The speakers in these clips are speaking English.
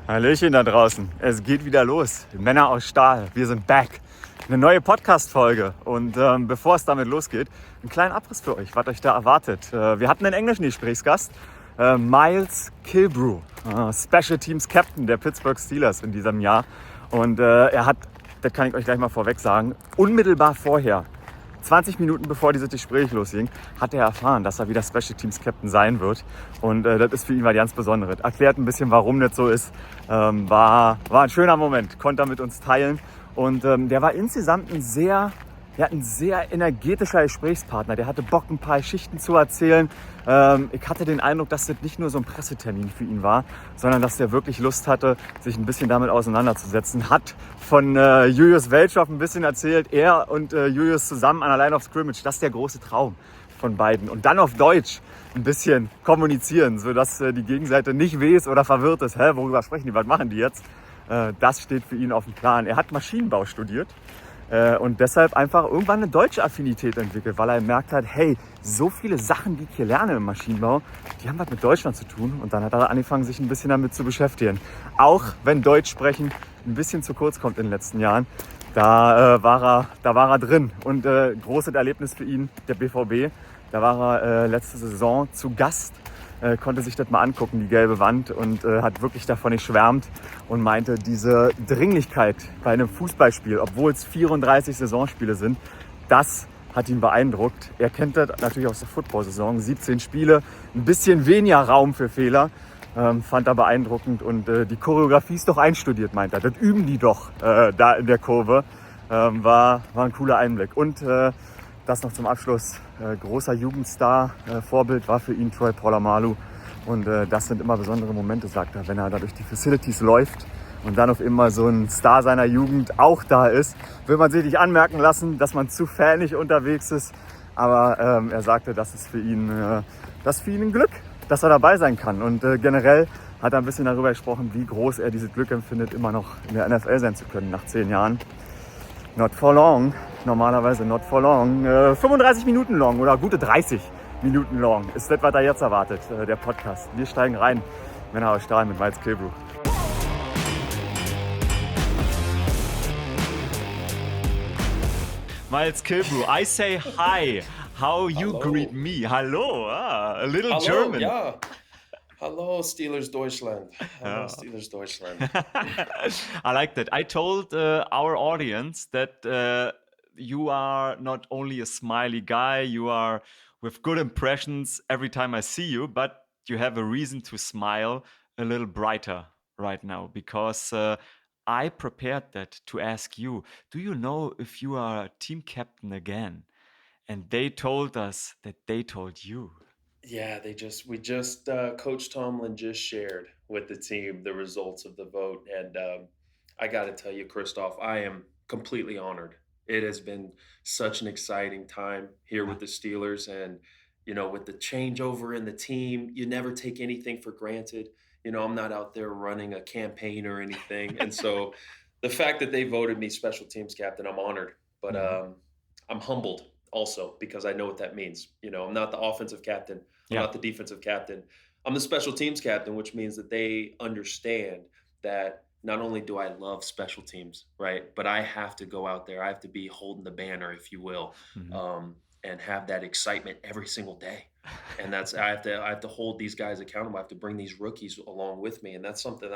Hallöchen da draußen. Es geht wieder los. Männer aus Stahl. Wir sind back. Eine neue Podcast-Folge. Und bevor es damit losgeht, einen kleinen Abriss für euch, was euch da erwartet. Wir hatten einen englischen Gesprächsgast, Miles Killebrew, Special-Teams-Captain der Pittsburgh Steelers in diesem Jahr. Und er hat, das kann ich euch gleich mal vorweg sagen, unmittelbar vorher, 20 Minuten bevor dieses Gespräch losging, hat er erfahren, dass er wieder Special-Teams-Captain sein wird. Und das ist für ihn was ganz Besonderes. Erklärt ein bisschen, warum das so ist. War ein schöner Moment, konnte er mit uns teilen. Und der war insgesamt ein sehr energetischer Gesprächspartner. Der hatte Bock, ein paar Geschichten zu erzählen. Ich hatte den Eindruck, dass das nicht nur so ein Pressetermin für ihn war, sondern dass der wirklich Lust hatte, sich ein bisschen damit auseinanderzusetzen. Hat von Julius Welschof ein bisschen erzählt. Er und Julius zusammen an der Line of Scrimmage. Das ist der große Traum von beiden. Und dann auf Deutsch ein bisschen kommunizieren, sodass die Gegenseite nicht weiß oder verwirrt ist. Worüber sprechen die? Was machen die jetzt? Das steht für ihn auf dem Plan. Er hat Maschinenbau studiert. Und deshalb einfach irgendwann eine deutsche Affinität entwickelt, weil er gemerkt hat, hey, so viele Sachen, die ich hier lerne im Maschinenbau, die haben was mit Deutschland zu tun. Und dann hat er angefangen, sich ein bisschen damit zu beschäftigen. Auch wenn Deutsch sprechen ein bisschen zu kurz kommt in den letzten Jahren, da war er drin. Und großes Erlebnis für ihn, der BVB. Da war er letzte Saison zu Gast. Konnte sich das mal angucken, die Gelbe Wand, und hat wirklich davon geschwärmt und meinte, diese Dringlichkeit bei einem Fußballspiel, obwohl es 34 Saisonspiele sind, das hat ihn beeindruckt. Er kennt das natürlich aus der Football-Saison, 17 Spiele, ein bisschen weniger Raum für Fehler, fand er beeindruckend, und die Choreografie ist doch einstudiert, meint er. Das üben die doch da in der Kurve. War ein cooler Einblick. Und das noch zum Abschluss. Großer Jugendstar, Vorbild war für ihn Troy Polamalu. Und das sind immer besondere Momente, sagt er, wenn er da durch die Facilities läuft und dann auf einmal so ein Star seiner Jugend auch da ist. Will man sich nicht anmerken lassen, dass man zu fanig unterwegs ist. Aber er sagte, das ist für ihn ein Glück, dass er dabei sein kann. Und generell hat er ein bisschen darüber gesprochen, wie groß er dieses Glück empfindet, immer noch in der NFL sein zu können nach 10 Jahren. Not for long, normalerweise not for long. 35 Minuten long oder gute 30 Minuten long ist das, was er jetzt erwartet, der Podcast. Wir steigen rein, Männer aus Stahl mit Miles Killebrew. Miles Killebrew, I say hi. How you Hello. greet me? Hello, a little Hallo, German. ja. Hallo, Steelers Deutschland. Hallo, Steelers Deutschland. I like that. I told our audience that you are not only a smiley guy, you are with good impressions every time I see you, but you have a reason to smile a little brighter right now, because I prepared that to ask you, do you know if you are team captain again? And they told us that they told you. Yeah, Coach Tomlin just shared with the team the results of the vote. And I got to tell you, Christoph, I am completely honored. It has been such an exciting time here with the Steelers. And, with the changeover in the team, you never take anything for granted. I'm not out there running a campaign or anything. And so the fact that they voted me special teams captain, I'm honored. But I'm humbled also because I know what that means. I'm not the offensive captain. I'm not the defensive captain. I'm the special teams captain, which means that they understand that not only do I love special teams, right, but I have to go out there. I have to be holding the banner, if you will, and have that excitement every single day. And I have to hold these guys accountable. I have to bring these rookies along with me, and that's something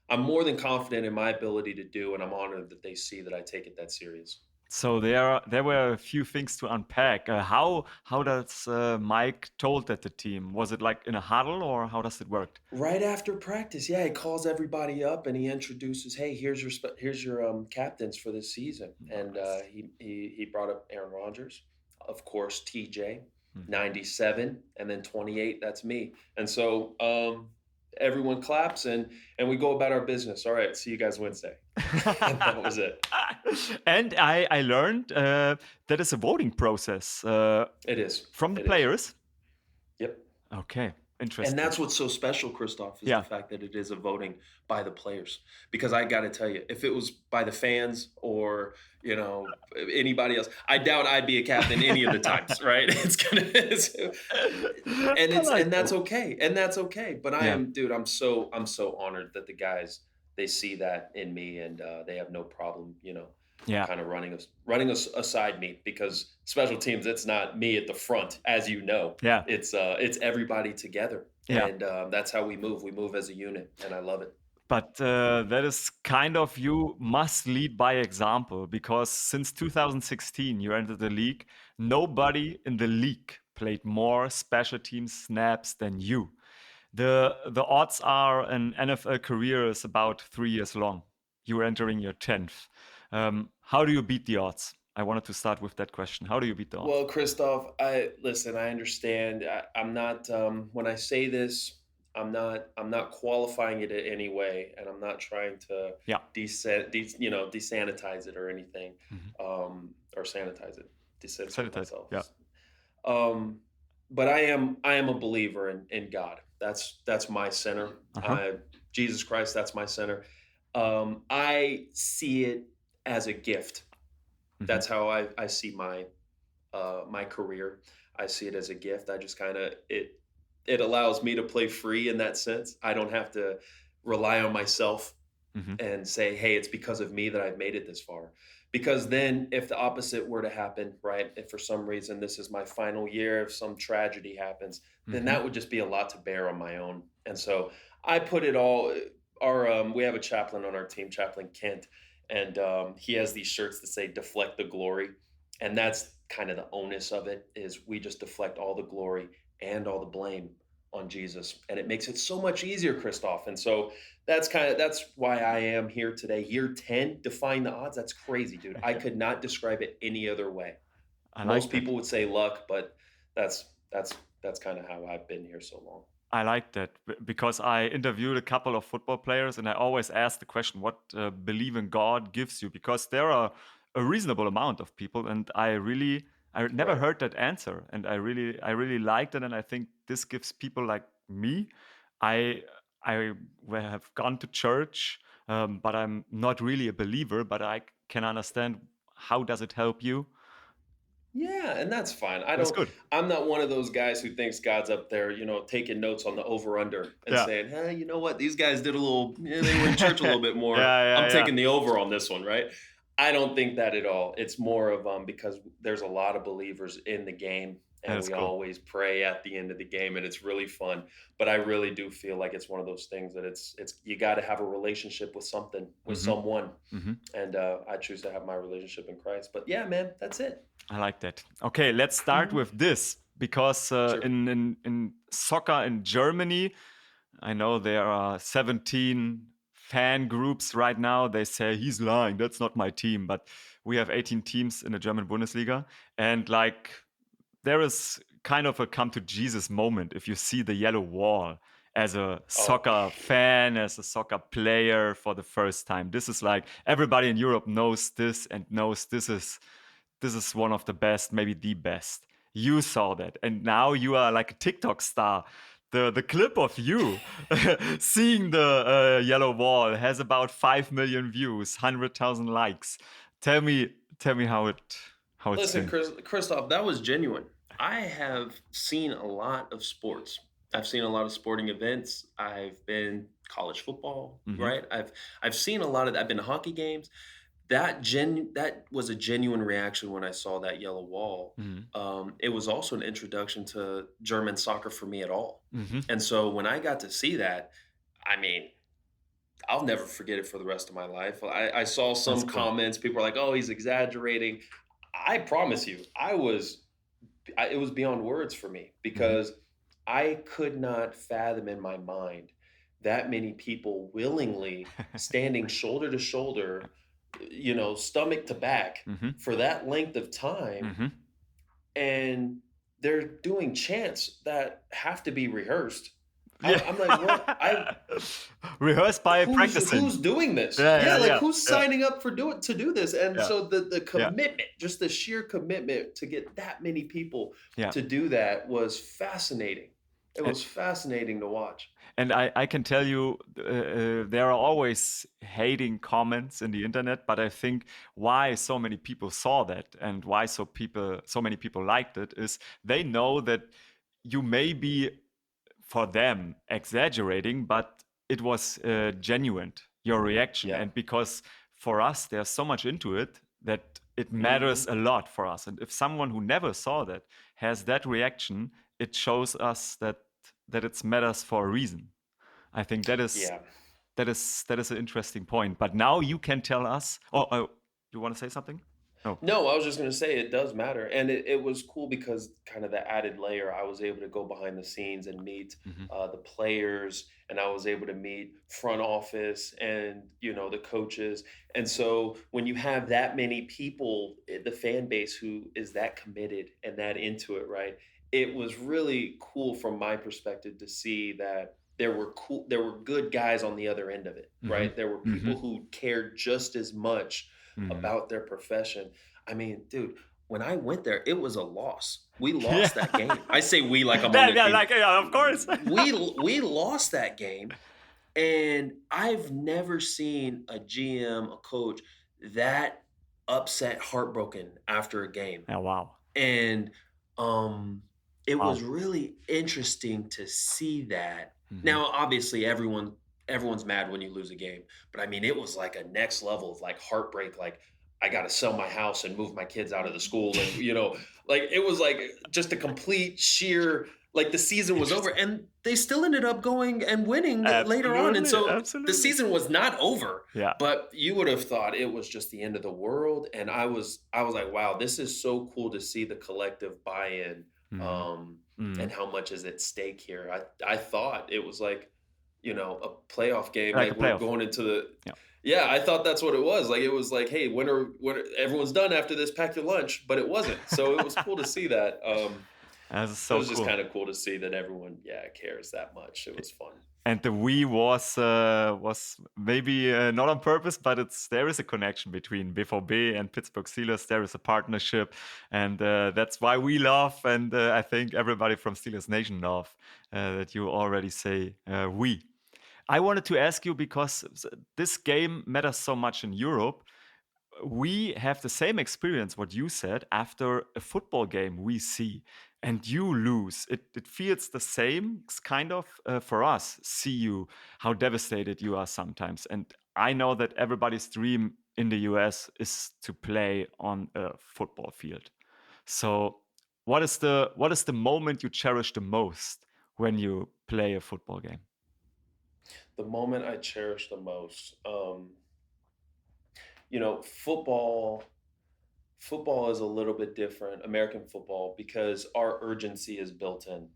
I'm more than confident in my ability to do, and I'm honored that they see that I take it that serious. So there were a few things to unpack. How does Mike told that the team? Was it like in a huddle, or how does it work? Right after practice, he calls everybody up and he introduces, "Hey, here's your captains for this season." And he brought up Aaron Rodgers, of course, TJ, 97, and then 28. That's me. And so everyone claps and we go about our business. All right, see you guys Wednesday. And that was it. And I learned that is a voting process. It is From the It is. players. Yep. Okay. And Interesting. that's what's so special, Christoph, is Yeah. the fact that it is a voting by the players. Because I got to tell you, if it was by the fans or anybody else, I doubt I'd be a captain any of the times, right? I like And that. that's okay, and that's okay. But Yeah. dude, I'm so honored that the guys they see that in me, and they have no problem, Yeah. kind of running us aside me because special teams, it's not me at the front, as you know. Yeah. It's everybody together, Yeah. and that's how we move. We move as a unit, and I love it. But that is kind of, you must lead by example, because since 2016 you entered the league, nobody in the league played more special teams snaps than you. The odds are an NFL career is about 3 years long. You're entering your 10th. How do you beat the odds? I wanted to start with that question. How do you beat the odds? Well, Christoph, I understand. I'm not when I say this, I'm not qualifying it in any way, and I'm not trying to Yeah. desanitize it or anything, Mhm. or sanitize it, desensitize Sanitize. myself. Yeah. Um, but I am a believer in God. That's my center. Uh-huh. Jesus Christ, that's my center. I see it as a gift. Mhm. That's how I see my career. I see it as a gift. I just kind of it allows me to play free in that sense. I don't have to rely on myself Mhm. and say, hey, it's because of me that I've made it this far. Because then if the opposite were to happen, right? If for some reason this is my final year, if some tragedy happens, then Mhm. that would just be a lot to bear on my own. And so I put it all we have a chaplain on our team, Chaplain Kent, and he has these shirts that say deflect the glory. And that's kind of the onus of it, is we just deflect all the glory and all the blame on Jesus. And it makes it so much easier, Christoph. And so that's why I am here today. Year 10, defying the odds. That's crazy, dude. I could not describe it any other way. I like Most that. people would say luck, but that's kind of how I've been here so long. I like that because I interviewed a couple of football players, and I always ask the question, what believe in God gives you? Because there are a reasonable amount of people, and I never Right. heard that answer, and I really liked it, and I think this gives people like me. I I have gone to church, but I'm not really a believer, but I can understand how does it help you. Yeah, and that's fine. That's good. I'm not one of those guys who thinks God's up there, taking notes on the over under and Yeah. saying, hey, you know what? These guys did they were in church a little bit more. Yeah, yeah, I'm yeah. taking the over on this one, right? I don't think that at all. It's more of because there's a lot of believers in the game, That and is we cool. always pray at the end of the game, and it's really fun. But I really do feel like it's one of those things that it's you got to have a relationship with something, with Mhm. someone, Mhm. and I choose to have my relationship in Christ. But yeah, man, that's it. I like that. Okay, let's start Mhm. with this because Sure. in soccer in Germany, I know there are 17 fan groups right now. They say he's lying. That's not my team, but we have 18 teams in the German Bundesliga, and like there is kind of a come to Jesus moment if you see the yellow wall as a Oh, soccer fan, as a soccer player for the first time. This is like everybody in Europe knows this and knows this is one of the best, maybe the best. You saw that, and now you are like a TikTok star. The clip of you seeing the yellow wall has about 5 million views, 100,000 likes. Tell me how it's listen, been. Christoph, that was genuine. I have seen a lot of sports. I've seen a lot of sporting events. I've been college football, Hmm. right? I've seen a lot of. I've been to hockey games. That was a genuine reaction when I saw that yellow wall. Hmm. It was also an introduction to German soccer for me at all. Hmm. And so when I got to see that, I mean, I'll never forget it for the rest of my life. I saw That's some cool. comments. People are like, "Oh, he's exaggerating." I promise you, it was beyond words for me Hmm. because I could not fathom in my mind that many people willingly standing shoulder to shoulder, stomach to back Hmm. for that length of time, Hmm. and they're doing chants that have to be rehearsed. Yeah. I'm like, what? Rehearsed by practicing. Who's doing this? Yeah, Yeah, yeah, like yeah, who's yeah, signing up to do this? And yeah, so the yeah, commitment, just the sheer commitment to get that many people yeah. to do that was fascinating. It And, was fascinating to watch. and I can tell you, there are always hating comments in the internet, but I think why so many people saw that and why so many people liked it is they know that you may be for them exaggerating, but it was genuine, your reaction. Yeah. And because for us, there's so much into it that it matters Hmm. a lot for us. And if someone who never saw that has that reaction, it shows us that it matters for a reason. I think Yeah. that is an interesting point. But now you can tell us. Oh, you want to say something? No. No, I was just going to say it does matter. And it was cool because kind of the added layer, I was able to go behind the scenes and meet Mhm. the players, and I was able to meet front office and, the coaches. And so when you have that many people, the fan base who is that committed and that into it, right? It was really cool from my perspective to see that there were good guys on the other end of it, Mhm. right? There were Mhm. people who cared just as much Mhm. about their profession. I mean, dude, when I went there, it was a loss. We Yeah. lost that game. I say we like I'm on Yeah, their yeah, team. like yeah, of course. We lost that game, and I've never seen a GM, a coach that upset, heartbroken after a game. Yeah, wow. And um it was Wow. really interesting to see that. Mhm. Now, obviously everyone's mad when you lose a game, but I mean it was like a next level of like heartbreak, like I got to sell my house and move my kids out of the school, and like it was like just a complete sheer, like the season was over Interesting. and they still ended up going and winning later on, and Absolutely, so the absolutely. season was not over. Yeah. But you would have thought it was just the end of the world, and I was like, wow, this is so cool to see the collective buy-in, Mhm. um, and Mhm. how much is at stake here. I thought it was like, a playoff game, Like a like we're playoff. going into the. Yeah. Yeah, I thought that's what it was. Like it was like, hey, everyone's done after this, pack your lunch, but it wasn't. So it was cool to see that. This is It so was just cool. kind of cool to see that everyone, yeah, cares that much. It was fun. And the we was maybe not on purpose, but there is a connection between BVB and Pittsburgh Steelers. There is a partnership, and that's why we love, and I think everybody from Steelers Nation love that you already say we. I wanted to ask you because this game matters so much in Europe. We have the same experience what you said after a football game we see and you lose it feels the same. It's kind of for us see you how devastated you are sometimes, and I know that everybody's dream in the US is to play on a football field. So what is the moment you cherish the most when you play a football game? The moment I cherish the most, football is a little bit different, American football, because our urgency is built in,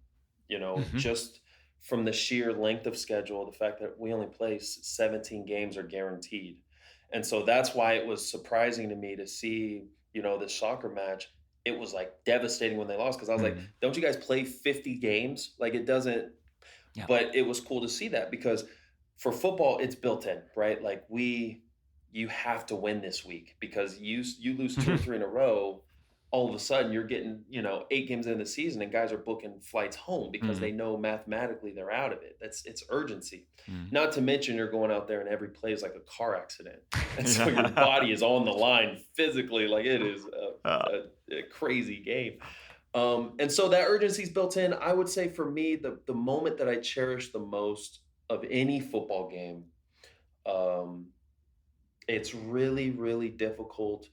Hmm. just from the sheer length of schedule, the fact that we only play 17 games are guaranteed. And so that's why it was surprising to me to see, this soccer match. It was like devastating when they lost because I was like, Hmm. don't you guys play 50 games? Like it doesn't, Yeah. but it was cool to see that because for football it's built in, right? Like you have to win this week because you lose two or three in a row, all of a sudden you're getting 8 games in the season and guys are booking flights home because Hmm. they know mathematically they're out of it. It's urgency. Hmm. Not to mention you're going out there and every play is like a car accident, and so your Yeah. body is on the line physically, like it is Uh, a crazy game. And so that urgency is built in. I would say for me, the moment that I cherish the most of any football game, um, it's really, really difficult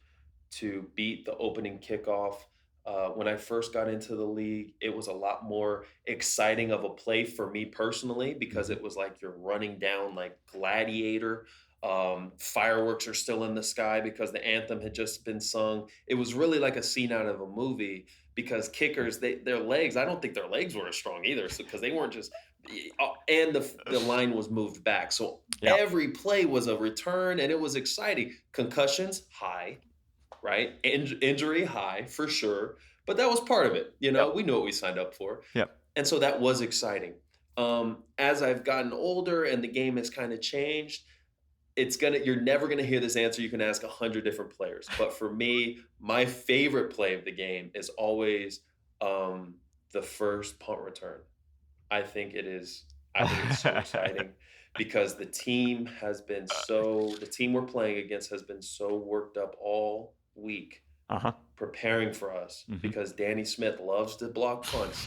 to beat the opening kickoff. When I first got into the league, it was a lot more exciting of a play for me personally because mhm. it was like you're running down like Gladiator. Fireworks are still in the sky because the anthem had just been sung. It was really like a scene out of a movie because kickers, their legs, I don't think their legs were as strong either. So because they weren't just, and the line was moved back. So Yeah. every play was a return and it was exciting. Concussions, high, right? Injury high for sure, but that was part of it. Yep. We knew what we signed up for, Yep. and so that was exciting. As I've gotten older and the game has kind of changed, you're never gonna hear this answer. You can ask 100 different players, but for me, my favorite play of the game is always the first punt return. I think it is. I think it's so exciting because the team we're playing against has been so worked up all week Uh-huh. preparing for us Mhm. because Danny Smith loves to block punts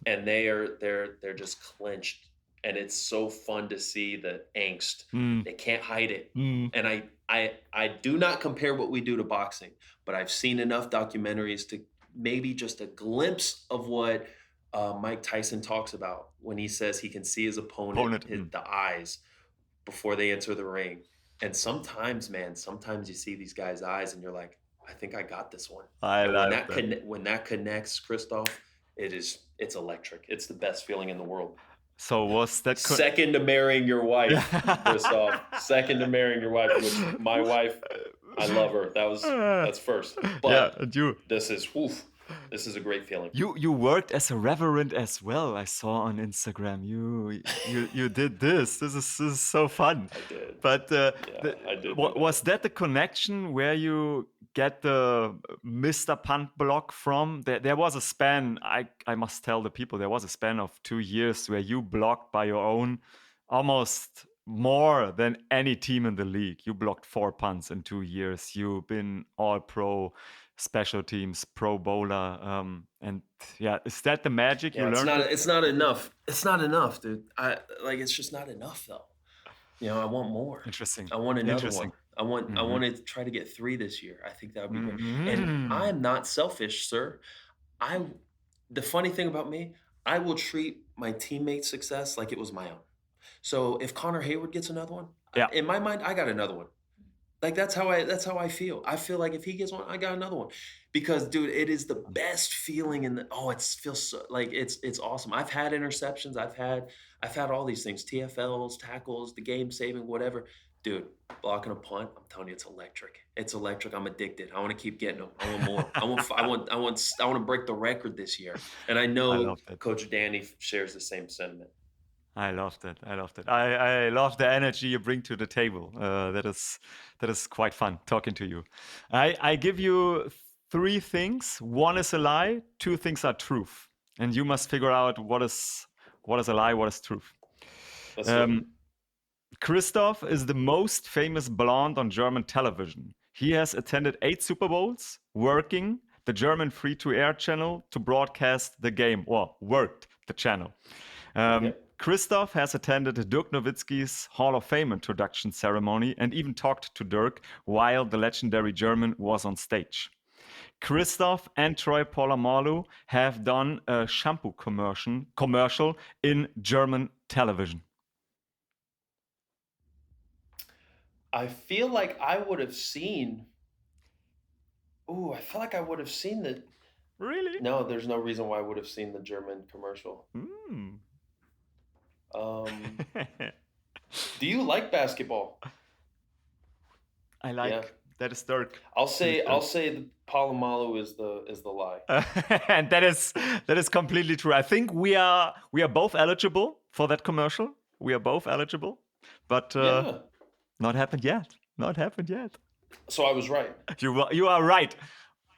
and they're just clenched, and it's so fun to see the angst. Mm, They can't hide it. mm. And I do not compare what we do to boxing, but I've seen enough documentaries to maybe just a glimpse of what Mike Tyson talks about when he says he can see his opponent, Opponent. the eyes before they enter the ring. And sometimes, man, sometimes you see these guys' eyes and you're like, I think I got this one. I And love that. when that connects, Christoph, it's electric. It's the best feeling in the world. So was that Second to marrying your wife, Christoph. Second to marrying your wife, which my wife, I love her. That's first. But yeah, and you this is a great feeling. you worked as a reverend as well. I saw on Instagram. You did this. This is so fun. I did. But I did. was that the connection where you get the Mr. Punt block from? There was a span. I must tell the people there was a span of 2 years where you blocked by your own, almost more than any team in the league. You blocked 4 punts in 2 years. You've been all pro, special teams, pro bowler, and yeah, is that the magic you learned? It's not enough. It's not enough, dude. It's just not enough though. I want more. Interesting. I want another Interesting. one. I want to try to get 3 this year. I think that would be great. Mhm. And I'm not selfish, sir. The funny thing about me, I will treat my teammates' success like it was my own. So if Connor Hayward gets another one, Yeah. in my mind, I got another one. Like that's how I feel. I feel like if he gets one, I got another one. Because dude, it is the best feeling it feels so like it's awesome. I've had interceptions, I've had all these things, TFLs, tackles, the game saving, whatever. Dude, blocking a punt, I'm telling you, it's electric. It's electric. I'm addicted. I want to keep getting them. I want more. I want to break the record this year. And I know love that. Coach Danny shares the same sentiment. I love that. I love the energy you bring to the table. That is quite fun talking to you. I give you 3 things. 1 is a lie, 2 things are truth, and you must figure out what is a lie, what is truth. Let's do it. Christoph is the most famous blonde on German television. He has attended 8 Super Bowls, working the German free-to-air channel to broadcast the game, or worked the channel. Christoph has attended Dirk Nowitzki's Hall of Fame introduction ceremony and even talked to Dirk while the legendary German was on stage. Christoph and Troy Polamalu have done a shampoo commercial in German television. I feel like I would have seen. I feel like I would have seen the. Really? No, there's no reason why I would have seen the German commercial. Do you like basketball? I like that is Dirk. I'll say the Polamalu is the lie. And that is completely true. I think we are both eligible for that commercial. We are both eligible, but not happened yet. Not happened yet. So I was right. You are right.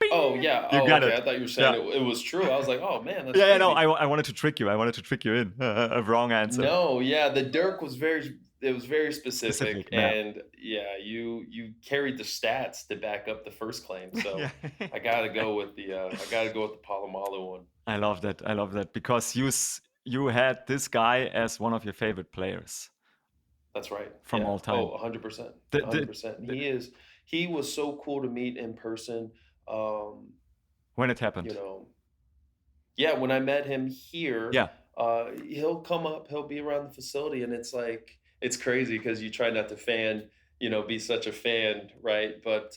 Bing! Oh yeah. You got it. I thought you were saying it was true. I was like, oh man. That's yeah. No, crazy. I wanted to trick you. I wanted to trick you in a wrong answer. No, yeah. The Dirk was very specific, yeah. and you carried the stats to back up the first claim. So I gotta go with the Polamalu one. I love that because you had this guy as one of your favorite players. That's right. From all time. Oh, 100%. 100%. He was so cool to meet in person. When it happened. When I met him here, yeah. He'll come up, he'll be around the facility, and it's like, it's crazy because you try not to be such a fan, right? But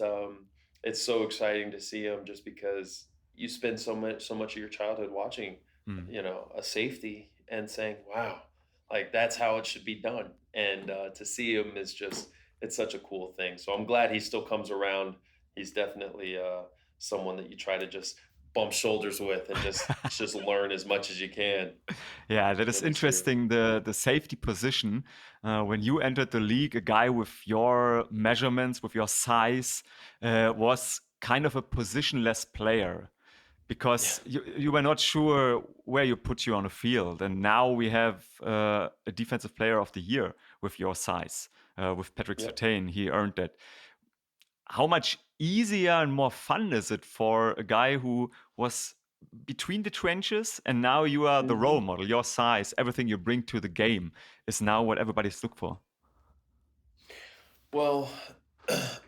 it's so exciting to see him just because you spend so much of your childhood watching, a safety and saying, wow, like that's how it should be done. And to see him is it's such a cool thing. So I'm glad he still comes around. He's definitely someone that you try to just bump shoulders with and just learn as much as you can. Yeah, that is interesting. The safety position, when you entered the league, a guy with your measurements, with your size, was kind of a positionless player. because you were not sure where you put you on the field. And now we have a defensive player of the year with your size, with Patrick Surtain. He earned that. How much easier and more fun is it for a guy who was between the trenches and now you are the role model? Your size, everything you bring to the game is now what everybody's looking for. Well,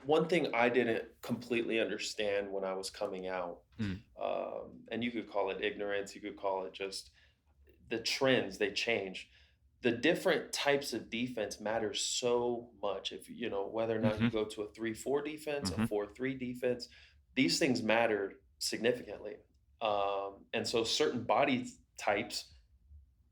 one thing I didn't completely understand when I was coming out, and you could call it ignorance, you could call it just the trends, they change. The different types of defense matter so much. If you know whether or not you go to a 3-4 defense, a 4-3 defense, these things matter significantly. And so certain body types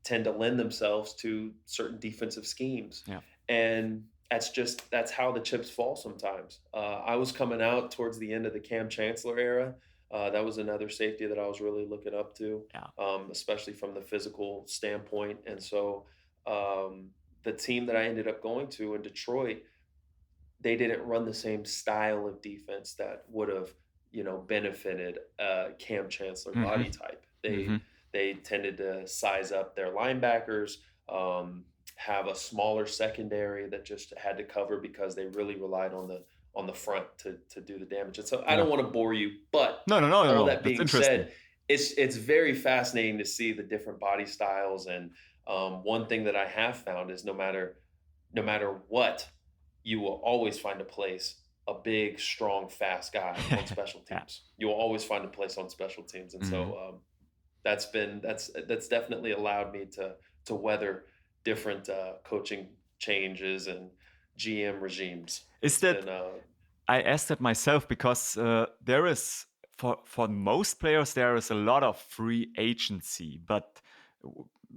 tend to lend themselves to certain defensive schemes. Yeah. And that's how the chips fall sometimes. I was coming out towards the end of the Cam Chancellor era. That was another safety that I was really looking up to, especially from the physical standpoint. And so the team that I ended up going to in Detroit, they didn't run the same style of defense that would have, benefited Cam Chancellor body type. They tended to size up their linebackers, have a smaller secondary that just had to cover because they really relied on the front to do the damage. And so I don't want to bore you, but all that being said, it's very fascinating to see the different body styles. And one thing that I have found is no matter what, you will always find a place, a big, strong, fast guy on special teams. You will always find a place on special teams. And so that's definitely allowed me to weather different coaching changes and GM regimes. I asked that myself because there is, for most players, there is a lot of free agency, but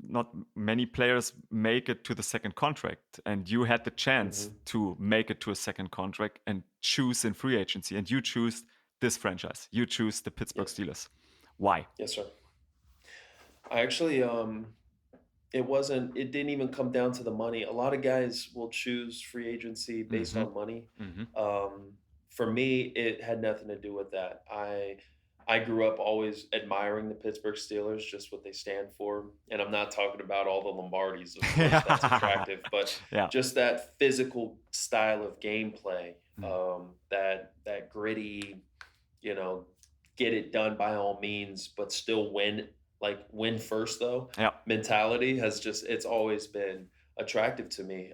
not many players make it to the second contract. And you had the chance to make it to a second contract and choose in free agency. And you choose this franchise. You choose the Pittsburgh Steelers. Why? Yes, sir. I actually... it didn't even come down to the money. A lot of guys will choose free agency based on money. For me, it had nothing to do with that. I grew up always admiring the Pittsburgh Steelers, just what they stand for. And I'm not talking about all the Lombardis, of course, that's attractive, but just that physical style of gameplay, that gritty, get it done by all means, but still win first though mentality it's always been attractive to me.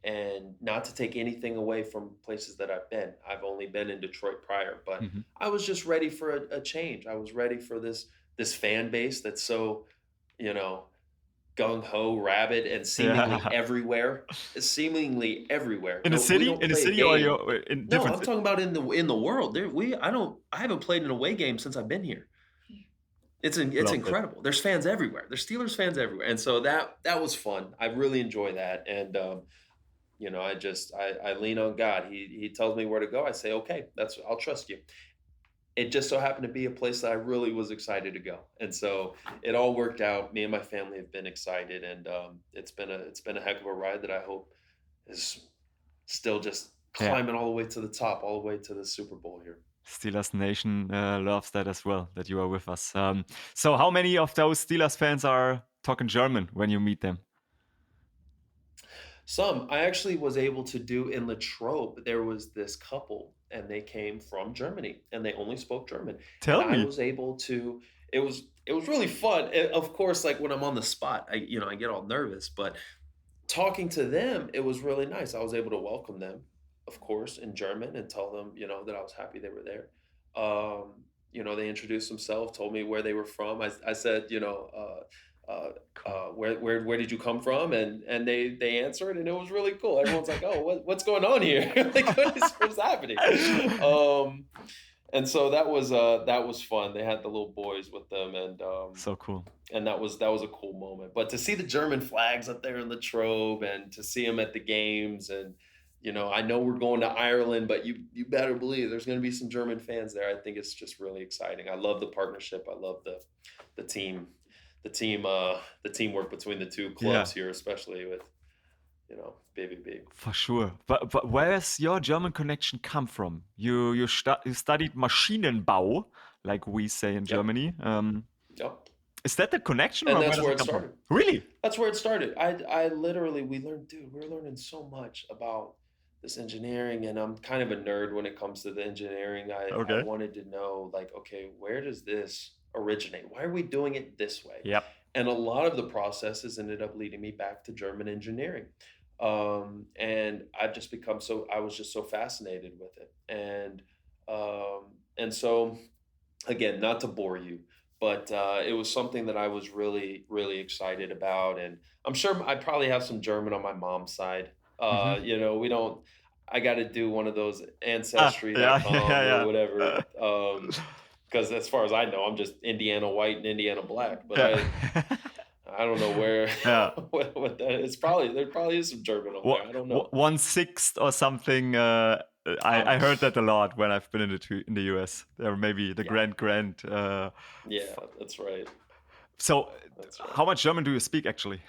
And not to take anything away from places that I've been. I've only been in Detroit prior, but I was just ready for a change. I was ready for this fan base that's so, gung-ho, rabid, and seemingly everywhere. Seemingly everywhere. In the city, or you're in different? No, I'm talking about in the world. I haven't played an away game since I've been here. It's incredible. There's fans everywhere. There's Steelers fans everywhere. And so that was fun. I really enjoy that. And, I lean on God. He tells me where to go. I say, okay, I'll trust you. It just so happened to be a place that I really was excited to go. And so it all worked out. Me and my family have been excited, and it's been a heck of a ride that I hope is still just climbing all the way to the top, all the way to the Super Bowl here. Steelers Nation loves that as well, that you are with us. So how many of those Steelers fans are talking German when you meet them? Some. I actually was able to do in Latrobe. There was this couple, and they came from Germany, and they only spoke German. Tell me. I was able to. It was really fun. Of course, like when I'm on the spot, I get all nervous. But talking to them, it was really nice. I was able to welcome them, of course, in German, and tell them, that I was happy they were there. They introduced themselves, told me where they were from. I said, where did you come from? And they answered, and it was really cool. Everyone's like, oh, what's going on here? Like, what's happening? And so that was fun. They had the little boys with them, and so cool. And that was a cool moment. But to see the German flags up there in Latrobe, and to see them at the games, and I know we're going to Ireland, but you better believe there's going to be some German fans there. I think it's just really exciting. I love the partnership. I love the teamwork between the two clubs here, especially with, BVB. For sure. But where does your German connection come from? You studied Maschinenbau, like we say in Yep. Germany. Yep. Is that the connection, And or that's where does where it it come from? started. Really? That's where it started. I literally, we're learning so much about this engineering, and I'm kind of a nerd when it comes to the engineering. I Okay. wanted to know, like, okay, where does this originate? Why are we doing it this way? Yep. And a lot of the processes ended up leading me back to German engineering. And I was just so fascinated with it. And so, again, not to bore you, but it was something that I was really, really excited about. And I'm sure I probably have some German on my mom's side. Hmm. We don't, I got to do one of those Yeah, ancestry.com or yeah, whatever. yeah. Because as far as I know, I'm just Indiana white and Indiana black, but Yeah. I don't know where, Yeah. what that is. There probably is some German on there. I don't know. 1/6 or something. I heard that a lot when I've been in the US. Or maybe the Yeah, grand. yeah, that's right. So, That's right. how much German do you speak actually?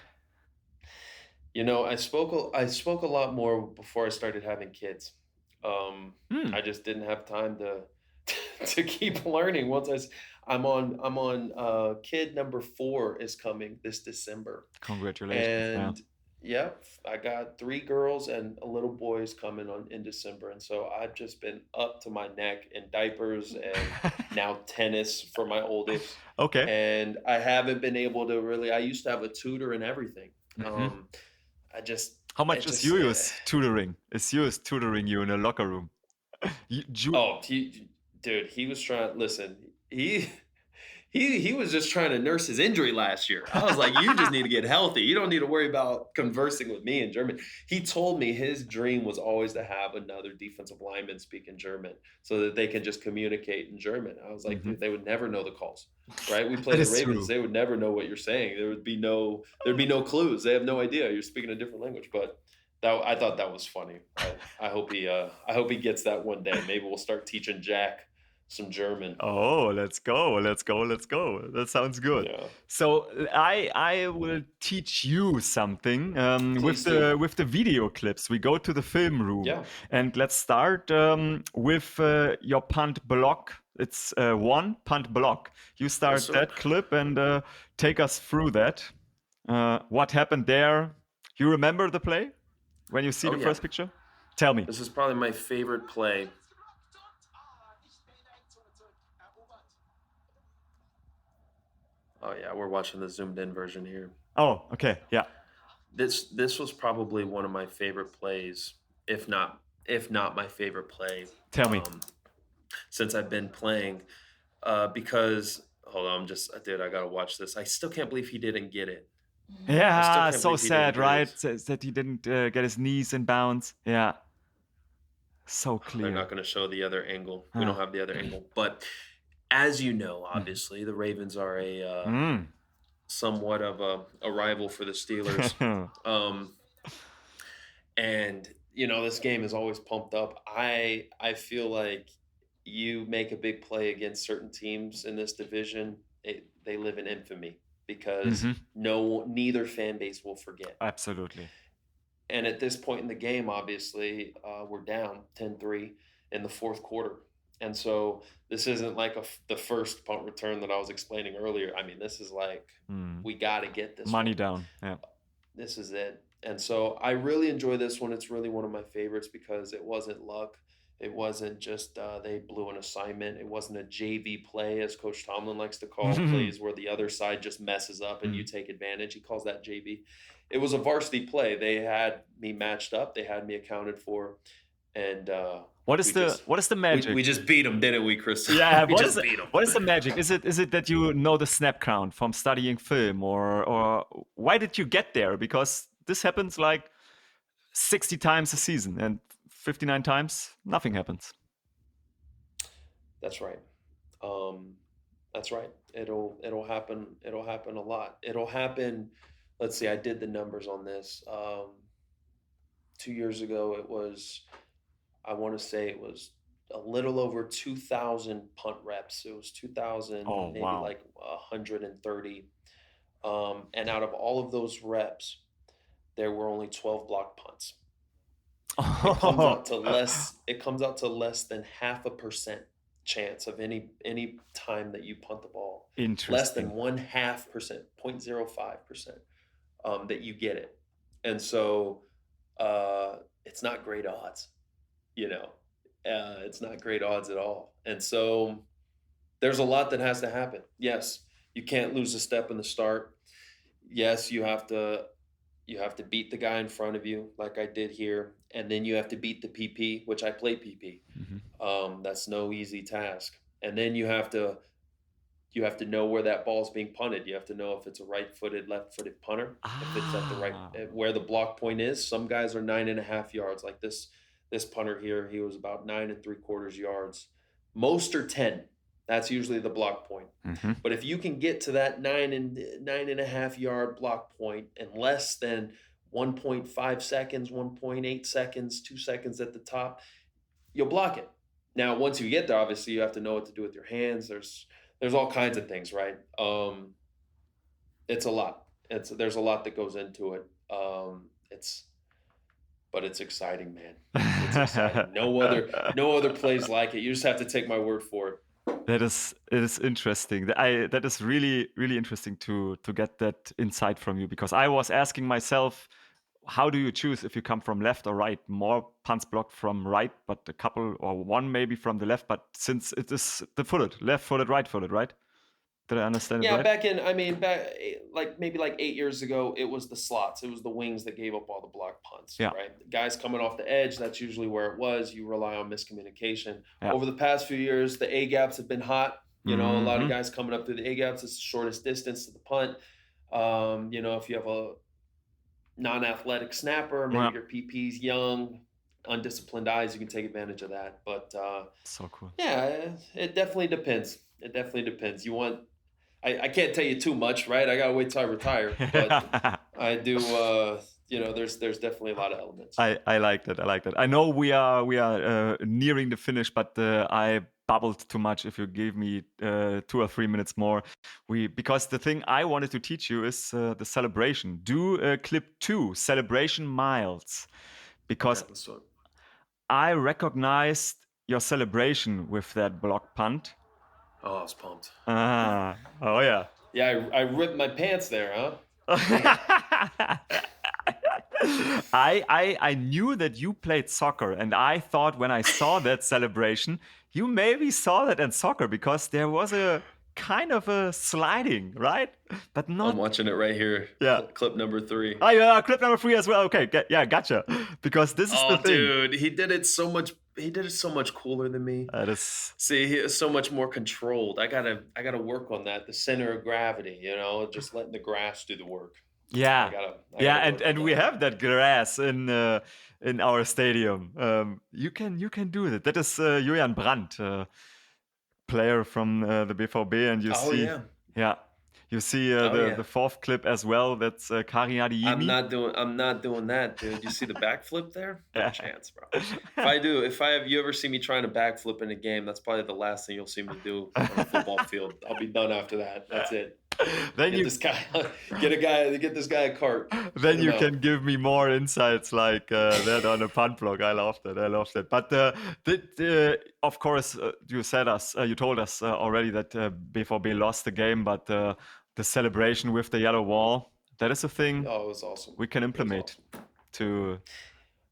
I spoke a lot more before I started having kids. Hmm. I just didn't have time to to keep learning. I'm on kid number 4 is coming this December. Congratulations. Yeah. And yep, I got 3 girls and a little boy is coming on in December. And so I've just been up to my neck in diapers and now tennis for my oldest. Okay. And I haven't been able to really, I used to have a tutor and everything. Mhm. I just, How it much is just, Julius tutoring? Is Julius tutoring you in a locker room? oh, dude, he was trying, listen, he was just trying to nurse his injury last year. I was like, you just need to get healthy. You don't need to worry about conversing with me in German. He told me his dream was always to have another defensive lineman speak in German so that they can just communicate in German. I was like, Mhm. dude, they would never know the calls, right? We play That the is Ravens. true. They would never know what you're saying. There'd be no clues. They have no idea. You're speaking a different language. But I thought that was funny. I hope he gets that one day. Maybe we'll start teaching Jack some German. Oh, let's go, let's go, let's go. That sounds good. Yeah. So I will teach you something Please do. with the video clips. We go to the film room, Yeah. and let's start with your punt block. It's one punt block. You Yes, start sir. that clip and take us through that. What happened there? You remember the play when you see Oh the yeah. first picture? Tell me. This is probably my favorite play. Oh yeah, we're watching the zoomed in version here. Oh, okay, yeah. This was probably one of my favorite plays, if not my favorite play, Tell me. since I've been playing. Because hold on, dude, I gotta watch this. I still can't believe he didn't get it. I still Yeah, can't so believe he didn't sad, get right? it. That he didn't get his knees in bounds. Yeah, so They're clear. not going to show the other angle. We Huh. don't have the other angle. But as you know, obviously, the Ravens are Mm. somewhat of a rival for the Steelers. And this game is always pumped up. I feel like you make a big play against certain teams in this division, they live in infamy because Mhm. neither fan base will forget. Absolutely. And at this point in the game, obviously, we're down 10-3 in the fourth quarter. And so this isn't like the first punt return that I was explaining earlier. I mean, this is like, Mm. we got to get this Money one. down. Yeah. This is it. And so I really enjoy this one. It's really one of my favorites because it wasn't luck. It wasn't just they blew an assignment. It wasn't a JV play, as Coach Tomlin likes to call plays where the other side just messes up and you take advantage. He calls that JV. It was a varsity play. They had me matched up. They had me accounted for. And What is the magic? we just beat them, didn't we, Chris? Yeah, we just beat them. what is the magic? Is it that you know the snap count from studying film, or why did you get there? Because this happens like 60 times a season, and 59 times nothing happens. That's right. That's right. It'll happen. It'll happen a lot. It'll happen. Let's see. I did the numbers on this. 2 years ago, I want to say it was a little over 2,000 punt reps. It was 2,000, Oh, maybe wow. like 130. And out of all of those reps, there were only 12 block punts. It comes out to less than 0.5%. chance of any time that you punt the ball. Less than Interesting. 0.5%, 0.05%, that you get it. And so it's not great odds, you know. It's not great odds at all. And so there's a lot that has to happen. Yes, you can't lose a step in the start. Yes, you have to beat the guy in front of you, like I did here, and then you have to beat the PP, which I play PP. That's no easy task. And then you have to know where that ball's being punted. You have to know if it's a right-footed, left-footed punter, if it's at the right where the block point is. Some guys are 9.5 yards, like this punter here. He was about 9 3/4 yards. Most are 10. That's usually the block point. But if you can get to that 9.5 yard block point in less than 1.5 seconds, 1.8 seconds, 2 seconds at the top, you'll block it. Now, once you get there, obviously you have to know what to do with your hands. There's all kinds of things, right? It's a lot. There's a lot that goes into it. But it's exciting, man. It's exciting. No other plays like it. You just have to take my word for it. It is interesting. That is really, really interesting to get that insight from you, because I was asking myself, how do you choose if you come from left or right? More punts blocked from right, but a couple or one maybe from the left. But since it is the left-footed, right-footed, right? Did I understand it Yeah, right? maybe 8 years ago, it was the slots. It was the wings that gave up all the block punts, Yeah. right? The guys coming off the edge, that's usually where it was. You rely on miscommunication. Yeah. Over the past few years, the A-gaps have been hot. You know, a lot of guys coming up through the A-gaps. It's the shortest distance to the punt. You know, if you have a non-athletic snapper, maybe your PP's young, undisciplined eyes, you can take advantage of that. But so cool. Yeah, it definitely depends. I can't tell you too much, right? I gotta wait till I retire. But I do. You know, there's definitely a lot of elements. I like that. I know we are nearing the finish, but I babbled too much. If you give me 2 or 3 minutes more, because the thing I wanted to teach you is the celebration. Do clip 2, celebration Miles, because I recognized your celebration with that block punt. Oh, I was pumped. Oh yeah. Yeah, I ripped my pants there, huh? I knew that you played soccer, and I thought when I saw that celebration, you maybe saw that in soccer, because there was a kind of a sliding, right? But not. I'm watching it right here. Yeah. Clip number 3. Oh yeah, clip number 3 as well. Okay, yeah, gotcha. Because this is the thing. Dude, he did it so much cooler than me. See, he is so much more controlled. I gotta work on that. The center of gravity, you know, just letting the grass do the work. Yeah, and we have that grass in our stadium. You can do that. That is Julian Brandt, player from the BVB, and you see, you see the 4th clip as well. That's Kari Adeyemi. I'm not doing that, dude. You see the backflip there? No chance, bro. If you ever see me trying to backflip in a game, that's probably the last thing you'll see me do on a football field. I'll be done after that. That's it. Then get this guy a cart. Then you can give me more insights like that on a punt block. I love that. But of course, you told us already that BVB lost the game, but the celebration with the yellow wall, that is a thing. Oh, it was awesome. We can implement to.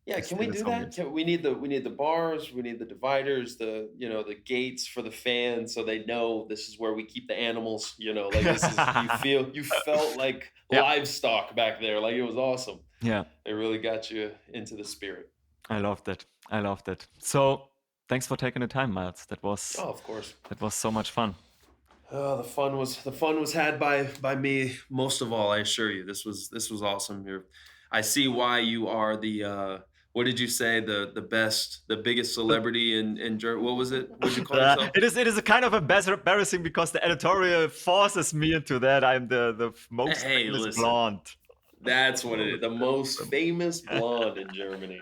Yeah, can we do that? We need the bars, we need the dividers, the gates for the fans, so they know this is where we keep the animals. You know, like this is you felt like livestock back there. Like, it was awesome. Yeah, it really got you into the spirit. I love that. So thanks for taking the time, Miles. That was of course. That was so much fun. The fun was had by me most of all. I assure you, this was awesome. I see why you are the. What did you say? The biggest celebrity in Germany? What was it? What did you call yourself? It is a kind of embarrassing, because the editorial forces me into that. I'm the most famous blonde. That's what it is. The most famous blonde in Germany.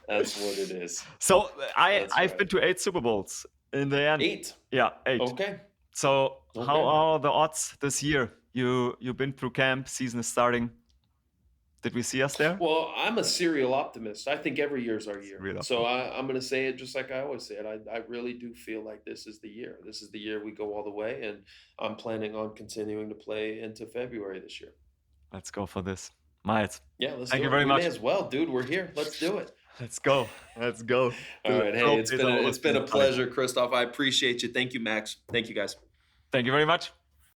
That's what it is. So I've been to 8 Super Bowls in the end. 8? Yeah, 8. Okay. So how are the odds this year? You've been through camp. Season is starting. Did we see us there? Well, I'm a serial optimist. I think every year's our year. Serial So I'm going to say it just like I always say it. I really do feel like this is the year. This is the year we go all the way, and I'm planning on continuing to play into February this year. Let's go for this. Miles. Yeah, let's Thank do you it. very We much. may as well, dude. We're here. Let's do it. Let's go. Let's go. All right. Hey, it's been a Zeit. pleasure, Christoph. I appreciate you. Thank you, Max. Thank you, guys. Thank you very much.